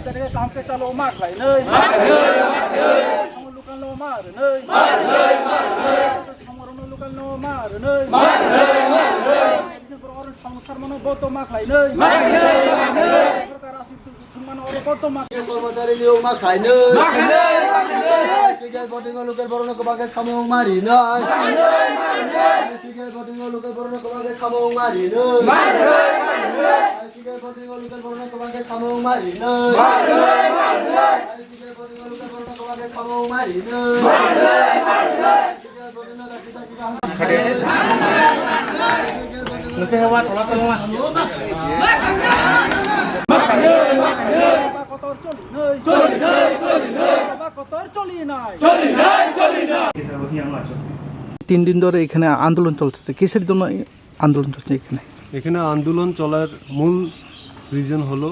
Tadi kampe calo mak lai nei. Sama lukan lo mar nei. Sama orang lukan lo mar nei. Orang sama sarmano boto mak lai nei. Sarkar asli mana orang boto mak. Kormatari liu mak lai nei. Tiga voting lukan borona kebagai sama mari nei. Tiga voting lukan borona kebagai sama mari nei. Tiga voting lukan borona kebagai sama mari nei. Tiga voting lukan borona kebagai sama mari nei. Tiga voting lukan Nanti hewan olah tengah. Kotor coli nei. Coli nei. Kotor coli নাই। 3 দিন ধরে এখানে আন্দোলন চলছে কিসের জন্য আন্দোলন চলছে এখানে আন্দোলন চলার মূল রিজন হলো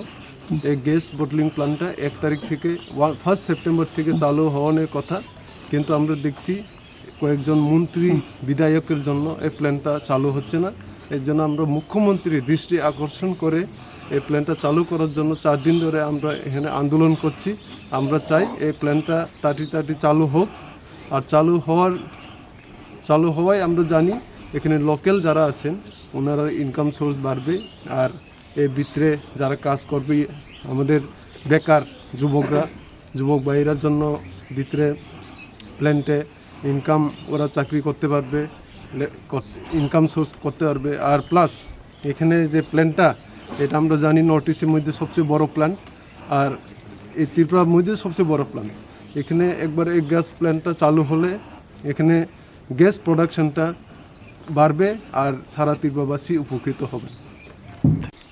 এই গ্যাস বটলিং প্ল্যান্টটা 1 তারিখ থেকে 1 সেপ্টেম্বর থেকে চালু হওয়ার কথা কিন্তু আমরা দেখছি কয়েকজন মন্ত্রী বিধায়কের জন্য এই প্ল্যান্টটা চালু হচ্ছে না এর জন্য আমরা মুখ্যমন্ত্রীর দৃষ্টি আকর্ষণ করে এই প্ল্যান্টটা চালু করার জন্য 4 দিন ধরে আমরা এখানে আন্দোলন করছি আমরা চাই এই প্ল্যান্টটা তাড়াতাড়ি চালু হোক আর চালু হওয়ায় আমরা জানি এখানে লোকাল যারা আছেন ওনারা ইনকাম সোর্স বাড়বে আর এই ভিতরে যারা কাজ করবে আমাদের বেকার যুবক ভাইয়ের জন্য ভিতরে প্ল্যান্টে ইনকাম ওরা চাকরি করতে পারবে ইনকাম সোর্স করতে পারবে আর প্লাস এখানে যে প্ল্যান্টটা এটা আমরা জানি নর্থ ইস্টের মধ্যে সবচেয়ে বড় প্ল্যান্ট আর এই ত্রিপুরার মধ্যে সবচেয়ে বড় প্ল্যান্ট এখানে একবার এই গ্যাস প্ল্যান্টটা চালু হলে এখানে গ্যাস প্রোডাকশনটা বাড়বে আর সারা ত্রিপুরাবাসী উপকৃত হবে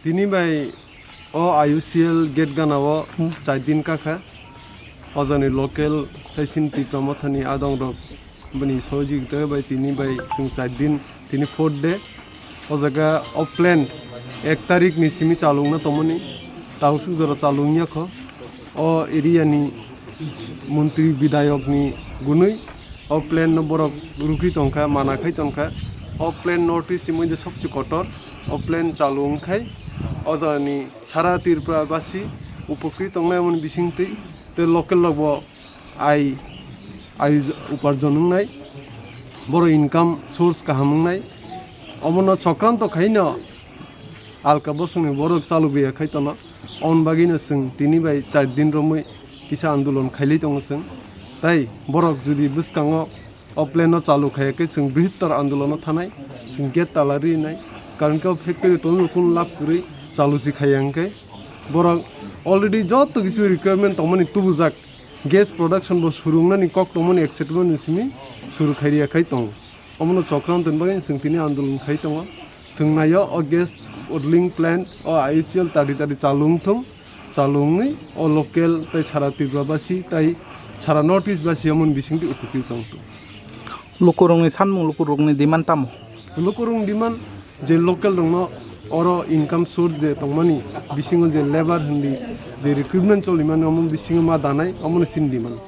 তিনি ভাই ও আইউসিএল গেট গানাও 4 দিন কাকা অজানি লোকাল তাইসিন ত্রিপুরা মথানি আদং রক বনি সহযোগিতা ভাই তিনি ভাই जों 4 দিন তিনি 4th ডে ও জায়গা ও প্ল্যান্ট 1 তারিখ নিসিমি চালুংনা তমনি তাউসু জরা চালুংয়া খ ও এরিয়ানি মন্ত্রী বিধায়কনি গুনুই ও প্ল্যান বরক রুকি তংখা মানাখাই তংখা ও প্ল্যান নর্থ ইস্ট মধ্যে সবচেয়ে কটর ও প্ল্যান চালুংখাই অজানি সারা ত্রিপুরাবাসী উপকৃত এমন বিশিংতেই তো লোকাল লব আই উপার্জন নাই বড় ইনকাম সোর্স কাহামুংনাই অমন চক্রান্ত খাইন আলকা বসুনি বরক চালু গিয়া খাইতন অন বাগিনো जों তিনি বাই 4 দিন রমই কিসা আন্দোলন খাইলেই দङ जों তাই বরক যদি বুসকাঙো অপ্লেনও চালু খায়াকে जों বৃহত্তর আন্দোলনও থানাই जों গেট তালারি নাই কারণ কেউ ফ্যাক্টরি তো নতুন লাভ করে চালুসি খাইয়াঙ্কে বরক অলরেডি যত কিছু রিকোয়ারমেন্ট তমনি তুবুজাক গ্যাস প্রোডাকশন বো শুরুংনানি কক তমনি এক্সেটমেন্ট নিসিমি শুরু খাইরিয়া খাই দङ অমন চক্রান্ত বাগিন जों তিনি আন্দোলন খাই দङ जों नायो अ गेस बटलिं प्लान्ट अ आइसिएल ताड़ी चालुंथों चालुंगै अ लोकेल ताई सारा त्रिपुराबासी ताई सारा नर्थ इस्ट बासी अमन बिसिंति उपकृत दंतो लोकरंनि सानमुं लोकरंनि डिमान्ड तामो लोकरं डिमान्ड जे लोकेल दङ अर इनकाम सोर्स जे तंमानि बिसिङो जे लेबार हन्दी जे रिक्रुटमेन्ट चलिमान अमन बिसिङो मा दानाय अमन सिन डिमान्ड